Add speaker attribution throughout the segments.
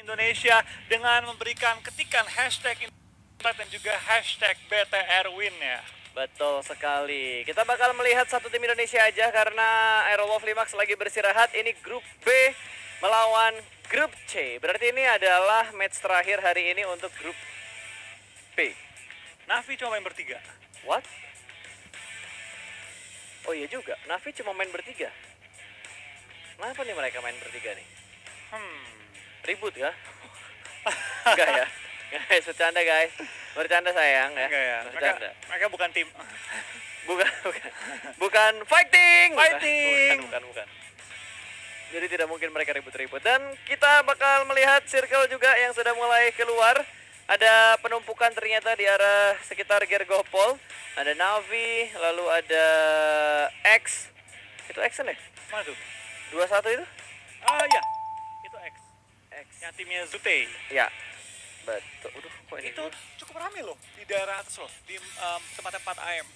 Speaker 1: Indonesia dengan memberikan ketikan hashtag dan juga hashtag BTRWin ya.
Speaker 2: Betul sekali. Kita bakal melihat satu tim Indonesia aja karena Aerowolf Limax lagi beristirahat. Ini grup B melawan grup C. Berarti ini adalah match terakhir hari ini untuk grup B.
Speaker 1: Navi cuma main bertiga.
Speaker 2: What? Oh iya juga, Navi cuma main bertiga. Kenapa nih mereka main bertiga nih? Ribut ya? Enggak ya? Guys, bercanda guys. Bercanda sayang ya.
Speaker 1: Enggak ya.
Speaker 2: Bercanda.
Speaker 1: Mereka bukan tim.
Speaker 2: Bukan fighting.
Speaker 1: Fighting.
Speaker 2: Bukan. Jadi tidak mungkin mereka ribut-ribut. Dan kita bakal melihat circle juga yang sudah mulai keluar. Ada penumpukan ternyata di arah sekitar Gergopol. Ada Navi, lalu ada X. Itu X kan ya?
Speaker 1: Mana tuh?
Speaker 2: 21 itu?
Speaker 1: Ah iya. Itu X.
Speaker 2: X.
Speaker 1: Yang timnya Zute.
Speaker 2: Ya. Betul. Kok ini
Speaker 1: Itu cukup ramai loh di daerah atas loh. Di tempat-tempat AM.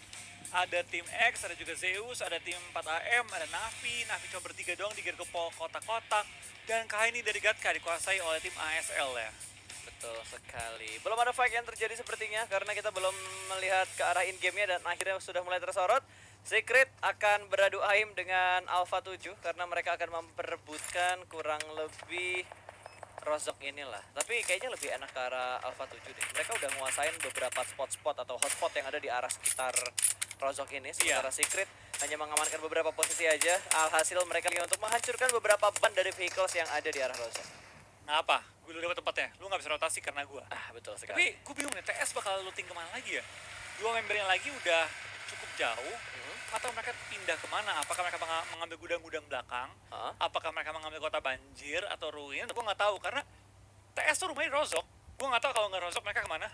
Speaker 1: Ada tim X, ada juga Zeus, ada tim 4AM, ada Navi cuma bertiga doang di Gergopol kotak-kotak. Dan kali ini dari Gatka dikuasai oleh tim ASL ya.
Speaker 2: Betul sekali. Belum ada fight yang terjadi sepertinya karena kita belum melihat ke arah in-game-nya dan akhirnya sudah mulai tersorot. Secret akan beradu aim dengan Alpha 7 karena mereka akan memperebutkan kurang lebih Rozok inilah. Tapi kayaknya lebih enak ke arah Alpha 7 deh. Mereka udah nguasain beberapa spot-spot atau hotspot yang ada di arah sekitar Rozok ini. Sementara Secret hanya mengamankan beberapa posisi aja. Alhasil mereka ingin untuk menghancurkan beberapa ban dari vehicles yang ada di arah Rozok.
Speaker 1: Nah apa? Gue udah dapat tempatnya. Lu nggak bisa rotasi karena gue.
Speaker 2: Betul sekali.
Speaker 1: Tapi gue bingung nih, TS bakal looting kemana lagi ya? Dua member yang lagi udah cukup jauh. Atau mereka pindah kemana? Apakah mereka mengambil gudang-gudang belakang? Apakah mereka mengambil kota banjir atau ruin? Gue nggak tahu karena TS tuh rumahnya Rozok. Gue nggak tahu kalau nggak Rozok mereka kemana.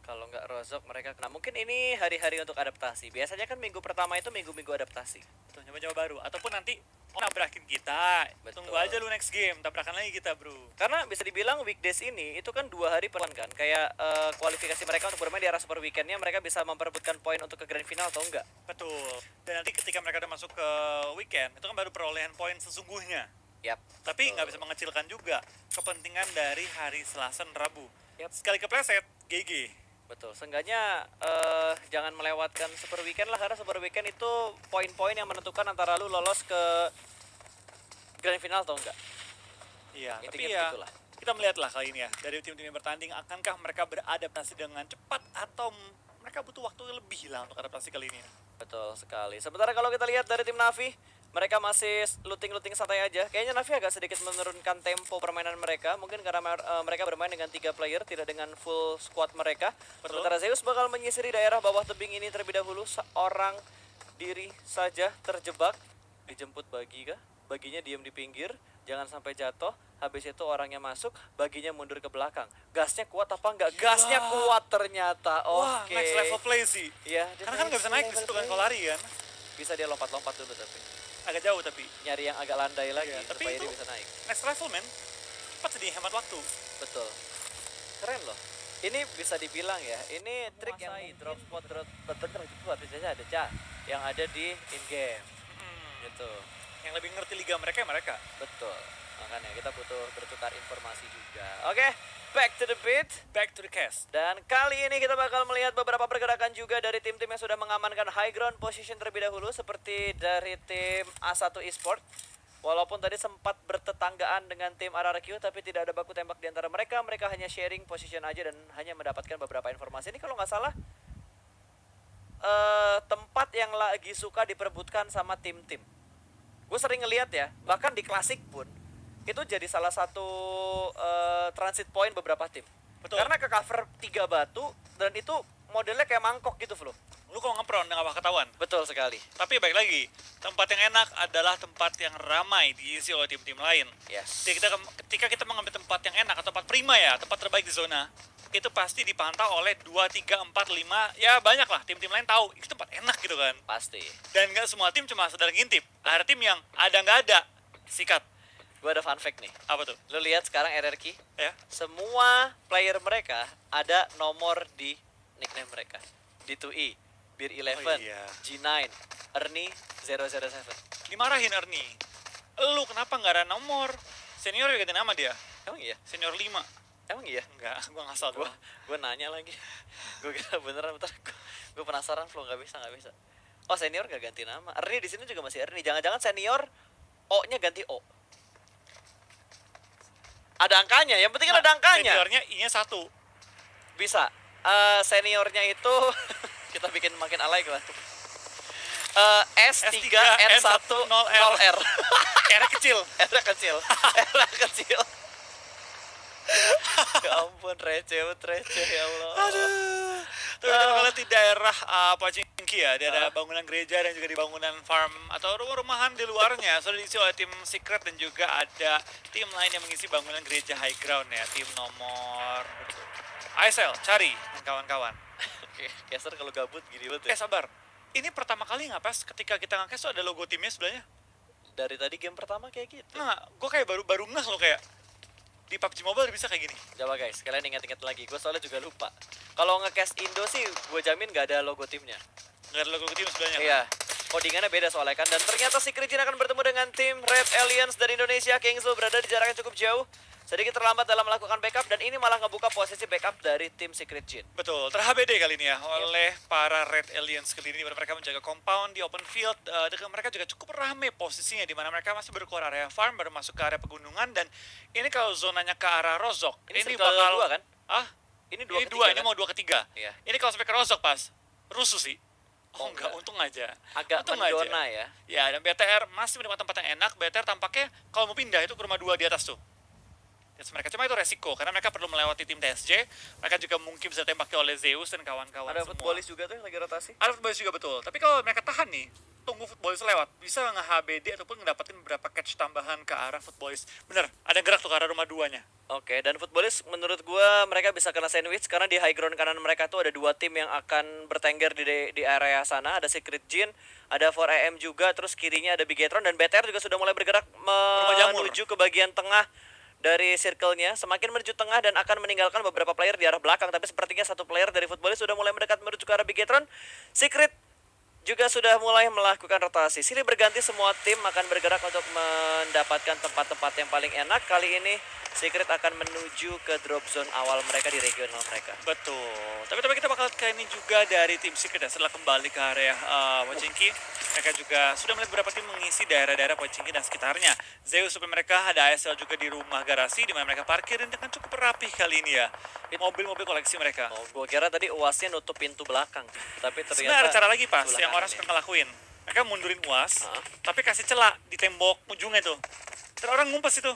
Speaker 2: Kalau nggak Rozok mereka kena. Mungkin ini hari-hari untuk adaptasi. Biasanya kan minggu pertama itu minggu-minggu adaptasi.
Speaker 1: Betul, nyoba-nyoba baru. Ataupun nanti nabrakin kita.
Speaker 2: Betul.
Speaker 1: Tunggu aja lu next game, tabrakan lagi kita bro.
Speaker 2: Karena bisa dibilang weekdays ini itu kan 2 hari pelan kan. Kayak kualifikasi mereka untuk bermain di arah super weekendnya mereka bisa memperebutkan poin untuk ke grand final atau enggak.
Speaker 1: Betul. Dan nanti ketika mereka udah masuk ke weekend, itu kan baru perolehan poin sesungguhnya.
Speaker 2: Yap.
Speaker 1: Tapi nggak bisa mengecilkan juga kepentingan dari hari Selasa dan Rabu.
Speaker 2: Yap.
Speaker 1: Sekali kepleset, GG.
Speaker 2: Betul, seenggaknya jangan melewatkan super weekend lah, karena super weekend itu poin-poin yang menentukan antara lu lolos ke grand final atau enggak.
Speaker 1: Iya,
Speaker 2: intinya
Speaker 1: tapi ya
Speaker 2: begitulah.
Speaker 1: kita melihat lah kali ini ya, dari tim-tim yang bertanding, akankah mereka beradaptasi dengan cepat atau mereka butuh waktu lebih lah untuk adaptasi kali ini.
Speaker 2: Betul sekali. Sementara kalau kita lihat dari tim Navi, mereka masih looting-looting santai aja. Kayaknya Navi agak sedikit menurunkan tempo permainan mereka. Mungkin karena mereka bermain dengan 3 player, tidak dengan full squad mereka.
Speaker 1: Betul.
Speaker 2: Sementara Zeus bakal menyisiri daerah bawah tebing ini terlebih dahulu. Seorang diri saja terjebak. Dijemput Bagi kah? Baginya diam di pinggir, jangan sampai jatuh. Habis itu orangnya masuk, Baginya mundur ke belakang. Gasnya kuat apa enggak? Gasnya kuat ternyata.
Speaker 1: Wah,
Speaker 2: Oke.
Speaker 1: next level play sih.
Speaker 2: Iya,
Speaker 1: Karena kan nggak bisa naik di situ kan kalau lari kan.
Speaker 2: Bisa dia lompat-lompat dulu tapi
Speaker 1: Agak jauh tapi.
Speaker 2: nyari yang agak landai lagi
Speaker 1: Tapi
Speaker 2: supaya
Speaker 1: itu
Speaker 2: dia bisa naik.
Speaker 1: next level men. Cepat jadi hemat waktu.
Speaker 2: Betul. Keren loh. Ini bisa dibilang ya, ini trik yang drop spot bener itu biasanya ada yang ada di in game. Gitu.
Speaker 1: Yang lebih ngerti liga mereka.
Speaker 2: Betul. Makanya kita butuh bertukar informasi juga. Oke, back to the beat.
Speaker 1: Back to the cast.
Speaker 2: Dan kali ini kita bakal melihat beberapa pergerakan juga dari tim-tim yang sudah mengamankan high ground position terlebih dahulu, seperti dari tim A1 Esport. Walaupun tadi sempat bertetanggaan dengan tim RRQ, tapi tidak ada baku tembak di antara mereka. Mereka hanya sharing position aja dan hanya mendapatkan beberapa informasi. Ini kalau nggak salah tempat yang lagi suka diperebutkan sama tim-tim. Gue sering ngeliat ya, bahkan di klasik pun itu jadi salah satu transit point beberapa tim.
Speaker 1: Betul.
Speaker 2: Karena ke cover 3 batu dan itu modelnya kayak mangkok gitu, Flo.
Speaker 1: Lu kalau ngepron nggak bakal ketahuan.
Speaker 2: Betul sekali.
Speaker 1: Tapi baik lagi, tempat yang enak adalah tempat yang ramai diisi oleh tim-tim lain.
Speaker 2: Yes.
Speaker 1: Jadi ketika kita mengambil tempat yang enak atau tempat prima ya, tempat terbaik di zona, itu pasti dipantau oleh 2, 3, 4, 5, ya banyak lah tim-tim lain tahu itu tempat enak gitu kan.
Speaker 2: Pasti.
Speaker 1: Dan nggak semua tim cuma sedang ngintip. Ada tim yang ada nggak ada, sikat.
Speaker 2: Gue ada fun fact nih.
Speaker 1: Apa tuh?
Speaker 2: Lu lihat sekarang RRQ,
Speaker 1: Ya.
Speaker 2: semua player mereka ada nomor di nickname mereka. D2E, Beer 11,
Speaker 1: Oh iya.
Speaker 2: G9, Ernie 007.
Speaker 1: Dimarahin Ernie. Lu kenapa nggak ada nomor? Senior juga ganti nama dia.
Speaker 2: Emang iya?
Speaker 1: Senior 5.
Speaker 2: Emang iya?
Speaker 1: Enggak, gua ngasal doang.
Speaker 2: Gue nanya lagi. Gue kira beneran, bentar. Gue penasaran, Flo, nggak bisa. Oh, senior gak ganti nama. Ernie di sini juga masih Ernie. Jangan-jangan senior O-nya ganti O. Ada angkanya, yang penting kan ada angkanya.
Speaker 1: Seniornya I-nya 1.
Speaker 2: Bisa. Seniornya itu kita bikin makin alay lah. S3N10R.
Speaker 1: R kecil.
Speaker 2: R kecil. Ya ampun, receh ya Allah.
Speaker 1: Aduh. Tuh kalau lihat di daerah Pochinki ya, di ada bangunan gereja dan juga di bangunan farm atau rumah-rumahan di luarnya sudah diisi oleh tim Secret dan juga ada tim lain yang mengisi bangunan gereja high ground ya, tim nomor ISL, Cari dan kawan-kawan.
Speaker 2: Caster kalau gabut gini banget ya.
Speaker 1: Sabar. Ini pertama kali nggak pas ketika kita nge-cast tuh ada logo timnya sebelahnya.
Speaker 2: Dari tadi game pertama kayak gitu.
Speaker 1: Nah, gue kayak baru ngeh loh kayak di PUBG Mobile bisa kayak gini.
Speaker 2: Coba guys, kalian ingat-ingat lagi. Gue soalnya juga lupa. Kalau nge-cast Indo sih, gue jamin gak ada logo timnya.
Speaker 1: Nggak ada logo tim sebelahnya.
Speaker 2: Iya. Codingannya beda soalnya kan. Dan ternyata Secret Jin akan bertemu dengan tim Red Aliens dari Indonesia. Kingzo berada di jarak yang cukup jauh. Sedikit terlambat dalam melakukan backup dan ini malah ngebuka posisi backup dari tim Secret Jin.
Speaker 1: Betul, ter-HBD kali ini ya oleh para Red Aliens kali ini, dimana mereka menjaga compound di open field. Dengan mereka juga cukup rame posisinya, dimana mereka masih berkeluar area farm, baru masuk ke area pegunungan. Dan ini kalau zonanya ke arah Rozok, ini bakal
Speaker 2: dua kan?
Speaker 1: Ini
Speaker 2: dua
Speaker 1: dua,
Speaker 2: kan?
Speaker 1: ini mau 2 ketiga.
Speaker 2: Iya.
Speaker 1: Ini kalau sampai ke Rozok pas rusuh sih.
Speaker 2: Oh,
Speaker 1: enggak, untung aja.
Speaker 2: Agak
Speaker 1: untung
Speaker 2: mendona
Speaker 1: aja.
Speaker 2: ya.
Speaker 1: Ya, dan BTR masih menemukan tempat yang enak. BTR tampaknya kalau mau pindah itu ke rumah 2 di atas tuh. Mereka cuma itu resiko karena mereka perlu melewati tim TSJ. Mereka juga mungkin bisa ditembaki oleh Zeus dan kawan-kawan.
Speaker 2: Ada
Speaker 1: semua.
Speaker 2: footballis juga tuh yang lagi rotasi.
Speaker 1: Ada footballis juga betul. Tapi kalau mereka tahan nih, tunggu footballis lewat, bisa nge-HBD ataupun ngedapetin beberapa catch tambahan ke arah footballis. Bener, ada gerak tuh ke arah rumah 2-nya.
Speaker 2: Oke, dan footballis menurut gua mereka bisa kena sandwich karena di high ground kanan mereka tuh ada 2 tim yang akan bertengger di area sana. Ada Secret Jin, ada 4AM juga, terus kirinya ada Bigetron dan BTR juga sudah mulai bergerak menuju ke bagian tengah dari circle-nya, semakin menuju tengah dan akan meninggalkan beberapa player di arah belakang. Tapi sepertinya satu player dari footballis sudah mulai mendekat menuju ke arah Bigetron. Secret juga sudah mulai melakukan rotasi. Silih berganti, semua tim akan bergerak untuk mendapatkan tempat-tempat yang paling enak. Kali ini Secret akan menuju ke drop zone awal mereka di regional mereka.
Speaker 1: Betul. Tapi kita bakal ke ini juga dari tim Secret ya, setelah kembali ke area Pochinki. Mereka juga sudah melihat beberapa tim mengisi daerah-daerah Pochinki dan sekitarnya. Zeus supaya mereka ada ASL juga di rumah garasi di mana mereka parkirin dengan cukup rapi kali ini ya. Mobil-mobil koleksi mereka.
Speaker 2: Oh, gua kira tadi UASnya nutup pintu belakang, tapi ternyata
Speaker 1: sebenarnya ada cara lagi pas yang orang suka ngelakuin. Mereka mundurin UAS, tapi kasih celah di tembok ujungnya tuh. Terus orang ngumpet situ.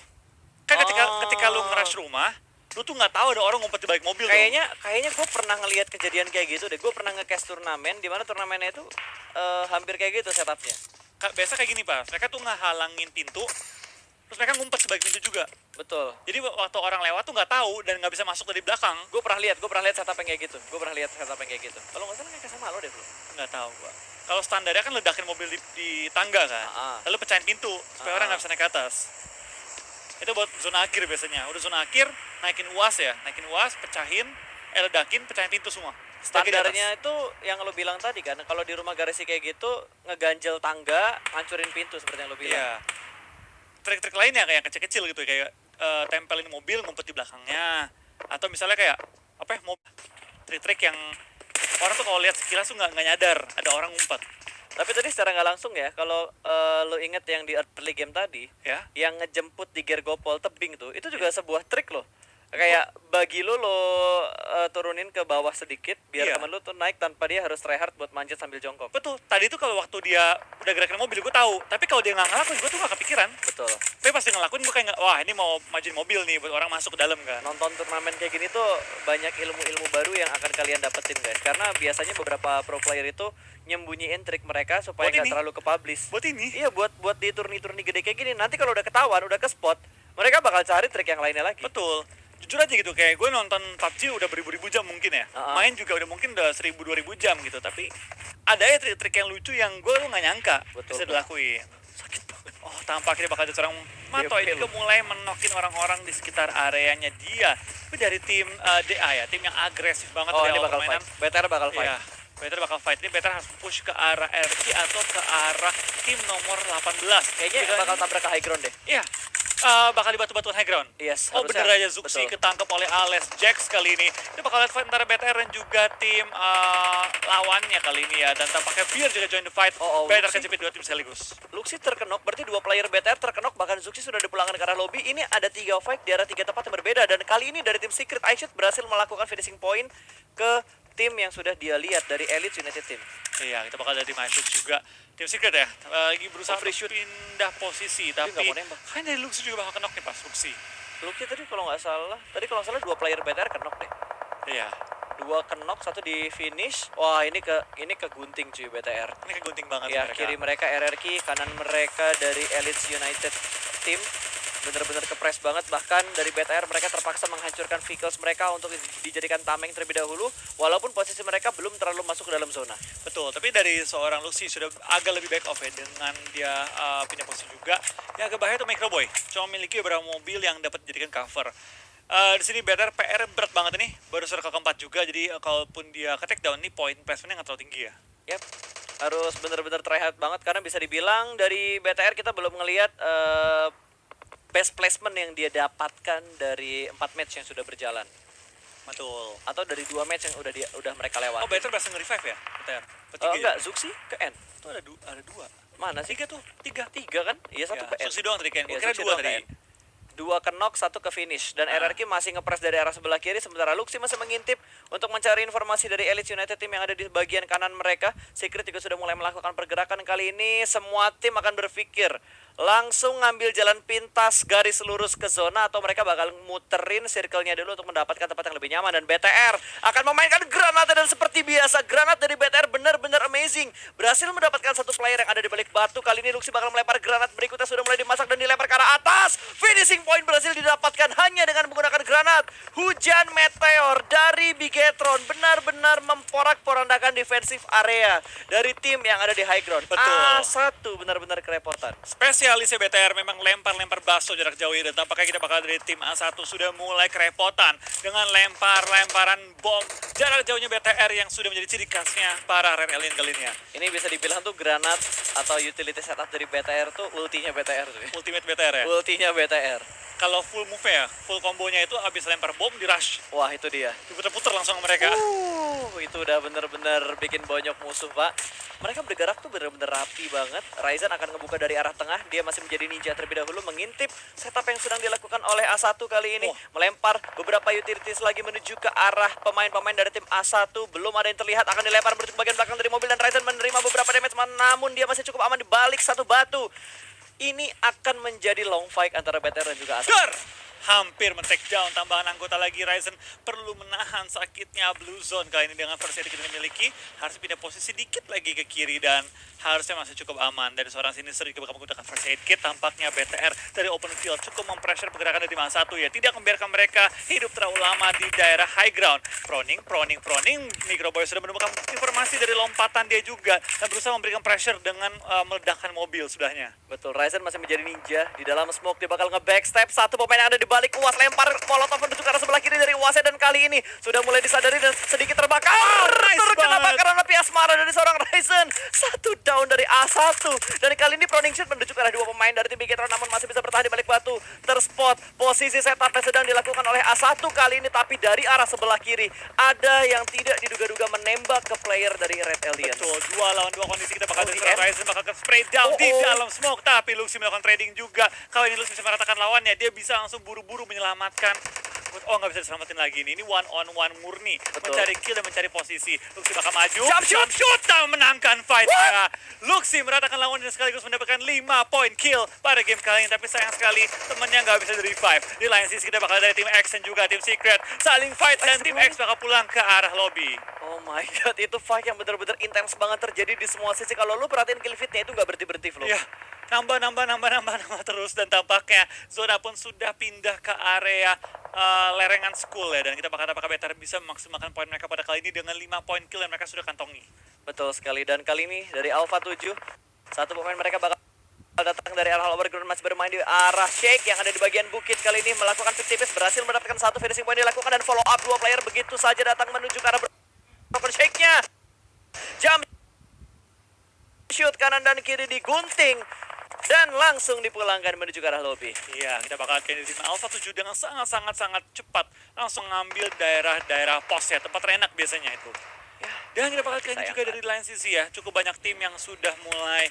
Speaker 1: Kan ketika lu nge-rush rumah, lu tuh nggak tahu ada orang ngumpet di balik mobil.
Speaker 2: Kayaknya gue pernah ngelihat kejadian kayak gitu deh. Gue pernah nge-cast turnamen di mana turnamennya itu hampir kayak gitu setupnya.
Speaker 1: Biasa kayak gini pas, mereka tuh ngehalangin pintu, terus mereka ngumpet di balik pintu juga.
Speaker 2: Betul.
Speaker 1: Jadi waktu orang lewat tuh nggak tahu dan nggak bisa masuk dari belakang.
Speaker 2: Gue pernah lihat setup yang kayak gitu. Kalau nggak salah kayak sama lo deh bro.
Speaker 1: Nggak tahu gua. Kalau standarnya kan ledakin mobil di tangga kan, lalu pecahin pintu supaya orang nggak bisa naik ke atas. Itu buat zona akhir biasanya. Udah zona akhir, naikin UAS, pecahin, ledakin, pecahin pintu semua.
Speaker 2: Standarnya itu yang lo bilang tadi kan, kalau di rumah garasi kayak gitu, ngeganjel tangga, hancurin pintu seperti yang lo bilang.
Speaker 1: Iya. Trik-trik lainnya kayak kecil-kecil gitu, kayak tempelin mobil, ngumpet di belakangnya. Atau misalnya kayak, trik-trik yang orang tuh kalau lihat sekilas tuh nggak nyadar ada orang ngumpet.
Speaker 2: Tapi tadi secara nggak langsung ya, kalau lo inget yang di early game tadi, yang ngejemput di gear gopol tebing tuh, itu juga sebuah trik loh. Kayak bagi lo turunin ke bawah sedikit, biar temen lo tuh naik tanpa dia harus tryhard buat manjat sambil jongkok.
Speaker 1: Betul, tadi tuh kalau waktu dia udah gerakin mobil gue tahu, tapi kalau dia nggak ngelakuin gue tuh nggak kepikiran.
Speaker 2: Betul.
Speaker 1: Tapi pas dia ngelakuin gue kayak, wah ini mau majuin mobil nih buat orang masuk ke dalam kan.
Speaker 2: Nonton turnamen kayak gini tuh banyak ilmu-ilmu baru yang akan kalian dapetin guys, karena biasanya beberapa pro player itu nyembunyiin trik mereka supaya nggak terlalu ke-publish.
Speaker 1: Buat ini?
Speaker 2: Iya, buat di turni-turni gede kayak gini. Nanti kalau udah ketahuan, udah ke spot, mereka bakal cari trik yang lainnya lagi.
Speaker 1: Betul. Jujur aja gitu, kayak gue nonton PUBG udah beribu-ribu jam mungkin ya. Main juga udah mungkin udah 1000-2000 jam gitu. Tapi ada ya trik-trik yang lucu yang gue tuh nggak nyangka bisa dilakuin. Sakit banget. Oh, tampaknya bakal ada seorang Mato ini juga mulai menokin orang-orang di sekitar areanya dia. Tapi dari tim DA ya, tim yang agresif banget.
Speaker 2: Oh, ini bakal fight. BTR bakal fight.
Speaker 1: Iya. BTR bakal fight. Ini BTR harus push ke arah RG atau ke arah tim nomor 18.
Speaker 2: Kayaknya bakal tabrak ke high ground deh.
Speaker 1: Iya. bakal dibatu-batuan high ground.
Speaker 2: Yes,
Speaker 1: Oh bener
Speaker 2: harusnya.
Speaker 1: aja, Zuxi
Speaker 2: Betul.
Speaker 1: ketangkep oleh Ales Jax kali ini. Kita bakal lihat fight antara BTR dan juga tim lawannya kali ini ya. Dan tampaknya Beer juga join the fight. BTR
Speaker 2: Luxi.
Speaker 1: kejepit 2 tim sekaligus.
Speaker 2: Luxi terkenok, berarti 2 player BTR terkenok, bahkan Zuxi sudah dipulangkan ke arah lobby. Ini ada 3 fight di arah 3 tempat yang berbeda, dan kali ini dari tim Secret iShoot berhasil melakukan finishing point ke tim yang sudah dia lihat dari Elite United Team.
Speaker 1: Iya, kita bakal ada tim Ice juga. Tim Secret ya, lagi berusaha
Speaker 2: free
Speaker 1: untuk
Speaker 2: shoot.
Speaker 1: pindah posisi.
Speaker 2: nggak
Speaker 1: Tapi
Speaker 2: mau nembak.
Speaker 1: kayaknya dari Luxi juga bakal kenok nih pas Luxi.
Speaker 2: Luxi tadi kalau nggak salah, 2 player BTR kenok deh.
Speaker 1: Iya,
Speaker 2: 2 kenok, 1 di finish. Wah, ini ke gunting cuy BTR.
Speaker 1: ini kegunting banget
Speaker 2: Ya,
Speaker 1: mereka.
Speaker 2: kiri mereka RRQ, kanan mereka dari Elite United Team. Bener-bener kepres banget, bahkan dari BTR mereka terpaksa menghancurkan vehicles mereka untuk dijadikan tameng terlebih dahulu, walaupun posisi mereka belum terlalu masuk ke dalam zona.
Speaker 1: Betul, tapi dari seorang Luxi sudah agak lebih back off ya dengan dia pindah posisi juga. Yang agak bahaya itu Microboy, cuma memiliki beberapa mobil yang dapat dijadikan cover. Di sini BTR PR berat banget ini, baru circle keempat juga, jadi kalaupun dia ke take down nih point placementnya nggak terlalu tinggi ya.
Speaker 2: Yap, harus bener-bener try hard banget, karena bisa dibilang dari BTR kita belum ngelihat best placement yang dia dapatkan dari 4 match yang sudah berjalan,
Speaker 1: Betul.
Speaker 2: atau dari 2 match yang udah mereka lewati.
Speaker 1: Oh, BTR berhasil nge-revive ya, BTR?
Speaker 2: Enggak, Zuxi ke N.
Speaker 1: Itu ada dua.
Speaker 2: Mana sih?
Speaker 1: 3 tuh, 3.
Speaker 2: 3 kan? Iya, 1 ke N.
Speaker 1: Susi doang tadi kan,
Speaker 2: Iya,
Speaker 1: gue kira
Speaker 2: Zuxi
Speaker 1: 2
Speaker 2: doang
Speaker 1: tadi.
Speaker 2: ke N. 2 ke knock, 1 ke finish, dan RRQ masih ngepres dari arah sebelah kiri, sementara Luxi masih mengintip untuk mencari informasi dari Elite United Team yang ada di bagian kanan mereka. Secret juga sudah mulai melakukan pergerakan. Kali ini semua tim akan berpikir langsung ngambil jalan pintas garis lurus ke zona, atau mereka bakal muterin circle-nya dulu untuk mendapatkan tempat yang lebih nyaman. Dan BTR akan memainkan granat, dan seperti biasa granat dari BTR benar-benar amazing, berhasil mendapatkan 1 player yang ada di balik batu. Kali ini Luxi bakal melempar granat berikutnya, sudah mulai dimasak dan dilempar ke arah atas. Finishing point berhasil didapatkan hanya dengan menggunakan granat. Hujan meteor dari Bigetron benar-benar memporak-porandakan defensive area dari tim yang ada di high ground.
Speaker 1: Betul.
Speaker 2: A1 benar-benar kerepotan.
Speaker 1: Spesialisnya BTR memang lempar-lempar baso jarak jauh ya, dan tampaknya kita bakal dari tim A1 sudah mulai kerepotan dengan lemparan bom jarak jauhnya BTR yang sudah menjadi ciri khasnya para Red Alien kali ini ya.
Speaker 2: Ini bisa dibilang tuh granat atau utility setup dari BTR tuh ultinya BTR tuh.
Speaker 1: Ultimate BTR ya.
Speaker 2: Ultinya BTR.
Speaker 1: Kalau full move ya, full kombonya itu abis lempar bom di rush,
Speaker 2: Wah, itu dia.
Speaker 1: diputer-puter langsung mereka.
Speaker 2: Itu udah bener-bener bikin bonyok musuh, Pak. Mereka bergerak tuh bener-bener rapi banget. Ryzen akan ngebuka dari arah tengah. Dia masih menjadi ninja terlebih dahulu, mengintip setup yang sedang dilakukan oleh A1 kali ini. Melempar beberapa utilities lagi menuju ke arah pemain-pemain dari tim A1. Belum ada yang terlihat, akan dilempar menuju ke bagian belakang dari mobil, dan Ryzen menerima beberapa damage, namun dia masih cukup aman di balik 1 batu. Ini akan menjadi long fight antara BTR dan juga A1.
Speaker 1: Ger! Hampir men-take down tambahan anggota lagi. Ryzen perlu menahan sakitnya Blue Zone kali ini dengan versi yang kita miliki. Harus pindah posisi dikit lagi ke kiri dan harusnya masih cukup aman. Dari seorang Sinister juga bakal menggunakan first aid kit. Tampaknya BTR dari open field cukup mempressure pergerakan dari masa 1 ya. Tidak membiarkan mereka hidup terlalu lama di daerah high ground. Proning. Microboy sudah menemukan informasi dari lompatan dia juga dan berusaha memberikan pressure dengan meledakkan mobil sebelahnya.
Speaker 2: Betul, Ryzen masih menjadi ninja di dalam smoke. Dia bakal nge-backstep 1 pemain yang ada di balik UAS, lempar molotov menuju ke arah sebelah kiri dari UAS, dan kali ini sudah mulai disadari dan sedikit terbakar. Terkena bakaran api asmara dari seorang Ryzen. 1 down dari A1. Dan kali ini proning shoot menuju ke arah 2 pemain dari tim Bigetron, namun masih bisa bertahan di balik batu. Terspot posisi setup yang sedang dilakukan oleh A1 kali ini, tapi dari arah sebelah kiri ada yang tidak diduga-duga menembak ke player dari Red Aliens.
Speaker 1: Betul, 2 lawan 2 kondisi kita bakal
Speaker 2: ODM.
Speaker 1: dari Ryzen bakal ke spray down di dalam smoke, tapi Luxi melakukan trading juga. Kali ini Luxi bisa meratakan lawannya, dia bisa langsung buru-buru menyelamatkan. Oh, nggak bisa diselamatin lagi nih. Ini one on one murni.
Speaker 2: Betul.
Speaker 1: Mencari kill dan mencari posisi. Luxi bakal maju. Jump shoot dan menangkan fight-nya. Luxi meratakan lawan dan sekaligus mendapatkan 5 poin kill pada game kali ini. Tapi sayang sekali temennya nggak bisa di-revive. Di lain sisi kita bakal dari tim X dan juga tim Secret saling fight, dan tim X bakal pulang ke arah lobby.
Speaker 2: Oh my god, itu fight yang bener-bener intens banget terjadi di semua sisi. Kalau lu perhatiin kill feed-nya itu nggak berhenti-berhenti, Flo.
Speaker 1: Iya, nambah terus, dan tampaknya zona pun sudah pindah ke area lerengan school ya, dan kita bakal apakah BTR bisa memaksimalkan poin mereka pada kali ini dengan 5 poin kill yang mereka sudah kantongi.
Speaker 2: Betul sekali, dan kali ini dari Alpha 7, 1 pemain mereka bakal datang dari arah lower ground, masih bermain di arah Shake yang ada di bagian bukit. Kali ini melakukan pick tipis, berhasil mendapatkan 1 finishing point dilakukan, dan follow up 2 player begitu saja datang menuju ke arah broken Shake-nya. Jump shoot kanan dan kiri digunting. dan langsung dipulangkan menuju ke arah lobby.
Speaker 1: Iya, kita bakal lihat dari tim Alpha 7 dengan sangat cepat langsung ngambil daerah-daerah pos ya, tempat enak biasanya itu. Dan kita bakal lihat juga dari lain sisi ya, cukup banyak tim yang sudah mulai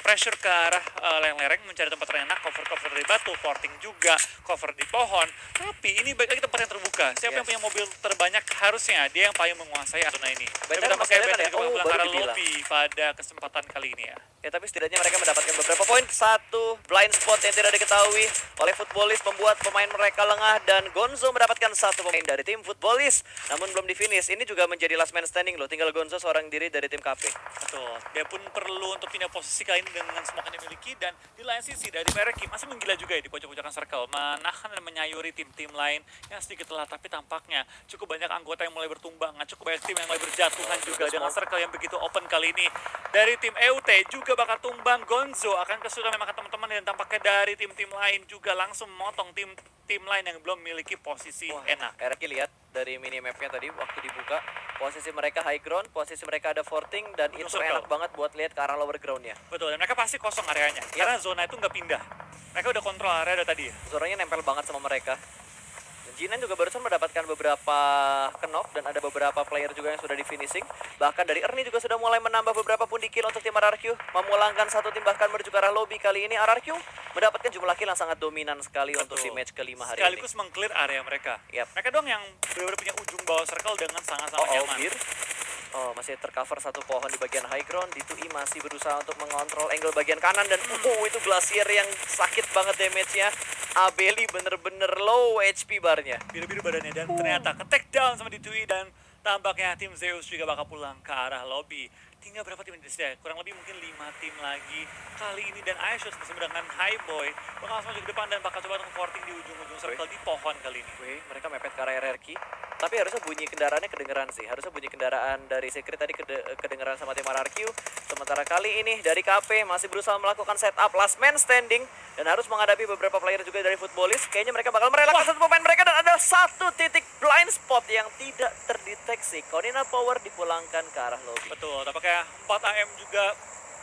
Speaker 1: pressure ke arah lereng-lereng mencari tempat enak, cover dari batu, porting juga, cover di pohon. Tapi ini baik lagi tempat yang terbuka. Siapa yang punya mobil terbanyak harusnya dia yang paling menguasai zona ini.
Speaker 2: Better
Speaker 1: kita pakai
Speaker 2: kan ya?
Speaker 1: juga pulang ke arah
Speaker 2: Baru
Speaker 1: lobby pada kesempatan kali ini ya.
Speaker 2: Ya, tapi setidaknya mereka mendapatkan beberapa poin. Satu blind spot yang tidak diketahui oleh Footballist membuat pemain mereka lengah, dan Gonzo mendapatkan satu pemain dari tim Footballist. Namun belum di finish. Ini juga menjadi last man standing loh. Tinggal Gonzo seorang diri dari tim KP.
Speaker 1: Betul. Dia pun perlu untuk pindah posisi kali ini dengan smoke yang dimiliki, dan di lain sisi dari Mereki masih menggila juga ya di pojok-pojokan circle, menahan dan menyayuri tim-tim lain yang sedikit telat, tapi tampaknya cukup banyak anggota yang mulai bertumbangan, cukup banyak tim yang mulai berjatuhan juga dengan circle yang begitu open kali ini. Dari tim EUT juga bakal tumbang, Gonzo akan kesulitan memakan teman-teman, dan tampaknya dari tim-tim lain juga langsung memotong tim lain yang belum memiliki posisi enak.
Speaker 2: Erki lihat dari minimapnya tadi waktu dibuka, posisi mereka high ground, posisi mereka ada forting, dan itu enak banget buat lihat ke arah lower groundnya.
Speaker 1: Betul, dan mereka pasti kosong areanya, karena zona itu nggak pindah. Mereka udah kontrol area dari tadi ya.
Speaker 2: Zonanya nempel banget sama mereka. Jinan juga barusan mendapatkan beberapa knock, dan ada beberapa player juga yang sudah di finishing. Bahkan dari Ernie juga sudah mulai menambah beberapa pundi kill untuk tim RRQ, memulangkan satu tim bahkan menuju ke arah lobby. Kali ini RRQ mendapatkan jumlah kill yang sangat dominan sekali. Betul. Untuk di match kelima hari
Speaker 1: sekaligus
Speaker 2: ini.
Speaker 1: meng-clear area mereka.
Speaker 2: Yep.
Speaker 1: Mereka doang yang benar-benar punya ujung bawah circle dengan sangat-sangat nyaman.
Speaker 2: Masih tercover satu pohon di bagian high ground. Ditui masih berusaha untuk mengontrol angle bagian kanan, dan itu Glacier yang sakit banget damage-nya. Abeli bener-bener low HP barnya.
Speaker 1: Biru-biru badannya, dan ternyata ke-take down sama Ditui, dan tampaknya tim Zeus juga bakal pulang ke arah lobby. Tinggal berapa tim di sini? Kurang lebih mungkin 5 tim lagi kali ini, dan Aishus bersama dengan Highboy bakal langsung maju ke depan dan bakal coba untuk porting di ujung-ujung circle di pohon kali ini.
Speaker 2: Mereka mepet ke arah RRQ. Tapi harusnya bunyi kendaraannya kedengeran sih. Harusnya bunyi kendaraan dari Secret tadi kedengeran sama tim RRQ. Sementara kali ini dari KP masih berusaha melakukan setup last man standing, dan harus menghadapi beberapa player juga dari Footballist. Kayaknya mereka bakal merelakan satu pemain mereka, dan ada satu titik blind spot yang tidak terdeteksi. Corina Power dipulangkan ke arah lobby.
Speaker 1: Betul, tampaknya 4AM juga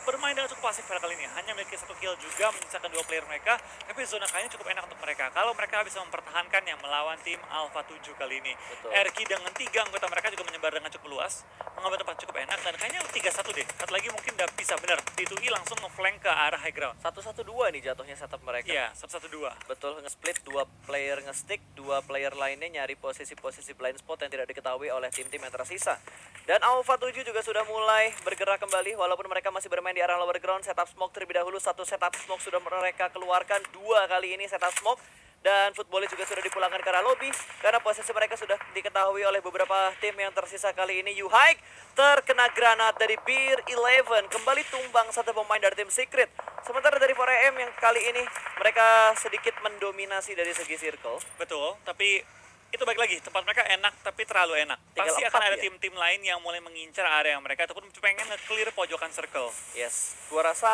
Speaker 1: bermain dengan cukup pasif pada kali ini, hanya memiliki satu kill juga menyisakan 2 player mereka, tapi zona kali ini cukup enak untuk mereka kalau mereka bisa mempertahankan yang melawan tim Alpha 7 kali ini. Erki dengan 3 anggota mereka juga menyebar dengan cukup luas, mengambil tempat cukup enak, dan kayaknya 3-1 deh. Satu lagi mungkin udah bisa bener, Ditui langsung nge-flank ke arah high ground.
Speaker 2: 1-1-2 nih jatuhnya setup mereka.
Speaker 1: Iya, 1-1-2.
Speaker 2: Betul, nge-split 2 player nge-stick, 2 player lainnya nyari posisi-posisi blind spot yang tidak diketahui oleh tim-tim yang tersisa. Dan Alpha 7 juga sudah mulai bergerak kembali, walaupun mereka masih bermain di arah lower ground. Setup smoke terlebih dahulu, satu setup smoke sudah mereka keluarkan, 2 kali ini setup smoke. Dan Footballist juga sudah dipulangkan ke arah lobby, karena posisi mereka sudah diketahui oleh beberapa tim yang tersisa kali ini. Yuhaik terkena granat dari Beer 11, kembali tumbang satu pemain dari tim Secret. Sementara dari 4AM yang kali ini mereka sedikit mendominasi dari segi circle.
Speaker 1: Betul, tapi itu baik lagi, tempat mereka enak tapi terlalu enak. Pasti akan ada tim-tim lain yang mulai mengincar area mereka ataupun pengen nge-clear pojokan circle.
Speaker 2: Yes, gua rasa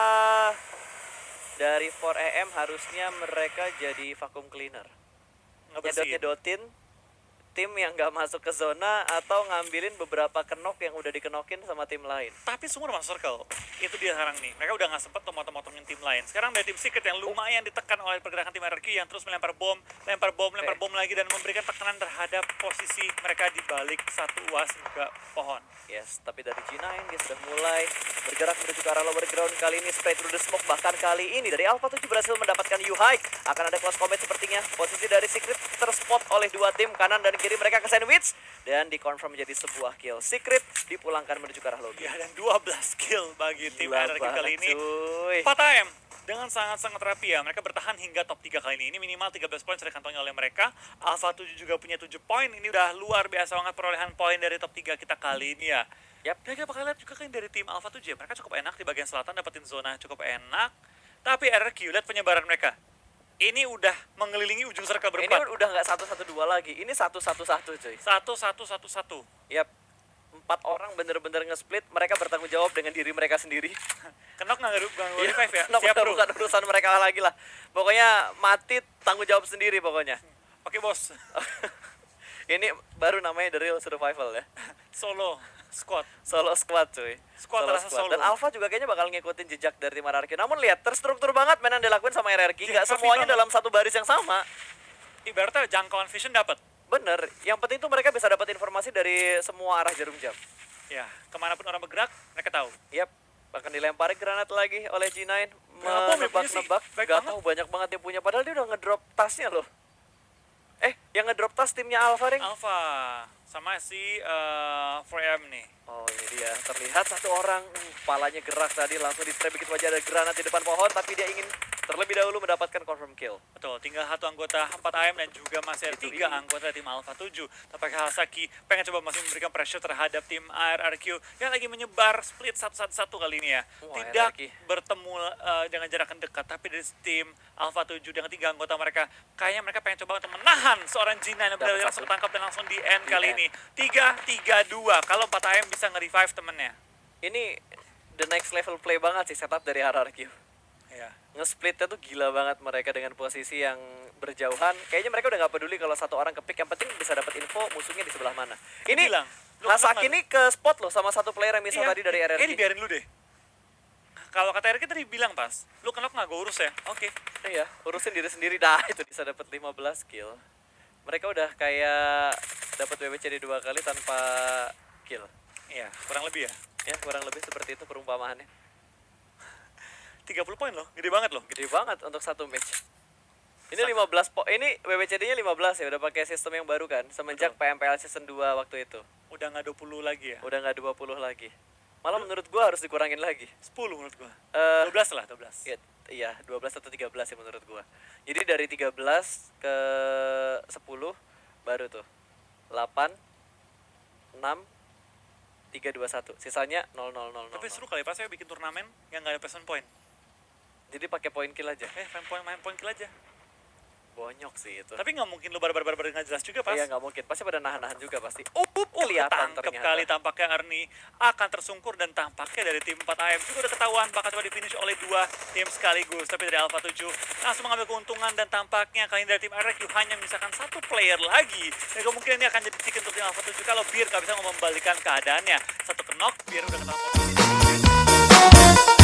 Speaker 2: dari 4AM harusnya mereka jadi vacuum cleaner. Nyedot-nyedotin tim yang gak masuk ke zona, atau ngambilin beberapa kenok yang udah dikenokin sama tim lain.
Speaker 1: Tapi semua udah masuk circle. Itu dia sekarang nih. Mereka udah gak sempet motong-motongin tim lain. Sekarang dari tim Secret yang lumayan ditekan oleh pergerakan tim RRQ yang terus melempar bom lagi, dan memberikan tekanan terhadap posisi mereka di balik satu uas juga pohon.
Speaker 2: Yes, tapi dari G9 dia sudah mulai bergerak menuju ke arah lower ground. Kali ini spray through the smoke. Bahkan kali ini dari Alpha 7 berhasil mendapatkan Yuhaik. Akan ada close combat sepertinya. Posisi dari Secret terspot oleh 2 tim, kanan dan kiri mereka ke sandwich, dan dikonfirm menjadi sebuah kill. Secret dipulangkan menuju ke arah lobby.
Speaker 1: Ya, dan 12 kill bagi tim RRQ kali ini. 4 AM dengan sangat-sangat rapi ya. Mereka bertahan hingga top 3 kali ini. Ini minimal 13 poin sudah dikantongi oleh mereka. Alpha 7 juga punya 7 poin. Ini udah luar biasa banget perolehan poin dari top 3 kita kali ini ya. Dan kita bakal lihat juga kan dari tim Alpha 7 ya. Mereka cukup enak di bagian selatan, dapetin zona cukup enak. Tapi RRQ, lihat penyebaran mereka. Ini udah mengelilingi ujung circle berempat.
Speaker 2: Ini udah nggak 1-1-2 lagi. Ini 1-1-1 cuy.
Speaker 1: 1-1-1-1.
Speaker 2: Yap. 4 orang bener-bener nge-split. Mereka bertanggung jawab dengan diri mereka sendiri.
Speaker 1: Kenok nggak revive ya?
Speaker 2: Siap bro. Bukan urusan mereka lagi lah. Pokoknya mati tanggung jawab sendiri pokoknya.
Speaker 1: Oke bos.
Speaker 2: Ini baru namanya The Real Survival ya.
Speaker 1: Solo.
Speaker 2: Solo squad cuy.
Speaker 1: Squad
Speaker 2: Solo
Speaker 1: rasa
Speaker 2: squad.
Speaker 1: solo.
Speaker 2: Dan Alpha juga kayaknya bakal ngikutin jejak dari tim RRQ. Namun lihat terstruktur banget mainan dilakuin sama RRQ.
Speaker 1: Iya,
Speaker 2: Nggak
Speaker 1: rapi
Speaker 2: semuanya
Speaker 1: banget.
Speaker 2: dalam satu baris yang sama.
Speaker 1: Ibaratnya jangkauan vision dapat.
Speaker 2: Bener. Yang penting tuh mereka bisa dapat informasi dari semua arah jarum jam.
Speaker 1: Ya, kemanapun orang bergerak, mereka tahu.
Speaker 2: Yap. Bahkan dilempari granat lagi oleh G9.
Speaker 1: Berapa dia punya sih?
Speaker 2: Menebak-nebak.
Speaker 1: Baik
Speaker 2: Gak
Speaker 1: banget.
Speaker 2: tahu banyak banget dia punya. Padahal dia udah ngedrop tasnya loh. Yang ngedrop tas timnya Alpha Ring.
Speaker 1: Alpha sama si 4M nih.
Speaker 2: Oh ini dia, terlihat satu orang kepalanya gerak tadi langsung di trap begitu aja ada granat di depan pohon, tapi dia ingin terlebih dahulu mendapatkan confirm kill.
Speaker 1: Betul, tinggal satu anggota 4AM dan juga masih ada
Speaker 2: Itu
Speaker 1: 3
Speaker 2: dia.
Speaker 1: anggota tim Alpha 7. Tampaknya Hasaki pengen coba masih memberikan pressure terhadap tim ARRQ yang lagi menyebar split satu kali ini ya.
Speaker 2: Wah,
Speaker 1: Tidak
Speaker 2: ARRQ.
Speaker 1: bertemu dengan jarak yang dekat, tapi dari tim Alpha 7 dengan 3 anggota mereka, kayaknya mereka pengen coba untuk menahan seorang G9 yang
Speaker 2: Dapat
Speaker 1: benar-benar
Speaker 2: satu.
Speaker 1: langsung tangkap dan langsung di end
Speaker 2: Di
Speaker 1: kali
Speaker 2: end.
Speaker 1: ini. 3-3-2, kalau 4AM bisa nge-revive temennya.
Speaker 2: Ini the next level play banget sih setup dari RRQ.
Speaker 1: Ya.
Speaker 2: Nge-splitnya tuh gila banget mereka dengan posisi yang berjauhan. Kayaknya mereka udah nggak peduli kalau satu orang kepick, yang penting bisa dapat info musuhnya di sebelah mana. Ini
Speaker 1: bilang, lu
Speaker 2: Hasaki
Speaker 1: kenapa?
Speaker 2: ini ke spot loh sama satu player yang misal tadi dari RRQ.
Speaker 1: dibiarin lu deh. Kalau kata RRQ tadi bilang pas, lu kenapa nggak gue urus ya? Oke.
Speaker 2: Iya, urusin diri sendiri dah itu bisa dapat 15 kill. Mereka udah kayak dapat WWCD 2 kali tanpa kill.
Speaker 1: Iya, kurang lebih ya.
Speaker 2: Ya, kurang lebih seperti itu perumpamaannya.
Speaker 1: 30 poin loh, gede banget loh.
Speaker 2: Gede banget untuk satu match. Ini 15 ini WWCD-nya 15 ya, udah pakai sistem yang baru kan semenjak
Speaker 1: Betul.
Speaker 2: PMPL season 2 waktu itu.
Speaker 1: Udah nggak 20 lagi ya.
Speaker 2: Udah nggak 20 lagi. Malah menurut gua harus dikurangin lagi.
Speaker 1: 10 menurut gua.
Speaker 2: Eh
Speaker 1: 12 lah, 12.
Speaker 2: ya, iya, 12 atau 13 ya menurut gua. Jadi dari 13 ke 10 baru tuh 8 6 3 2 1. Sisanya 0 0 0 0.
Speaker 1: Tapi seru kali pas saya bikin turnamen yang nggak ada person point.
Speaker 2: Jadi pakai point kill aja.
Speaker 1: Main point kill aja.
Speaker 2: Bonyok sih itu.
Speaker 1: Tapi nggak mungkin lu barbar nggak jelas juga pas.
Speaker 2: Iya nggak mungkin. Pasti pada nahan-nahan juga pasti. Kelihatan
Speaker 1: Ketangkep
Speaker 2: ternyata.
Speaker 1: kali tampaknya Ernie akan tersungkur dan tampaknya dari tim 4AM juga udah ketahuan bakal coba di finish oleh 2 tim sekaligus. Tapi dari Alpha 7 langsung mengambil keuntungan dan tampaknya kali ini dari tim RRQ hanya misalkan satu player lagi. Dan kemungkinan ini akan jadi tiket untuk tim Alpha 7 kalau Beer nggak bisa membalikan keadaannya. Satu knock, Beer udah ketahuan posisi.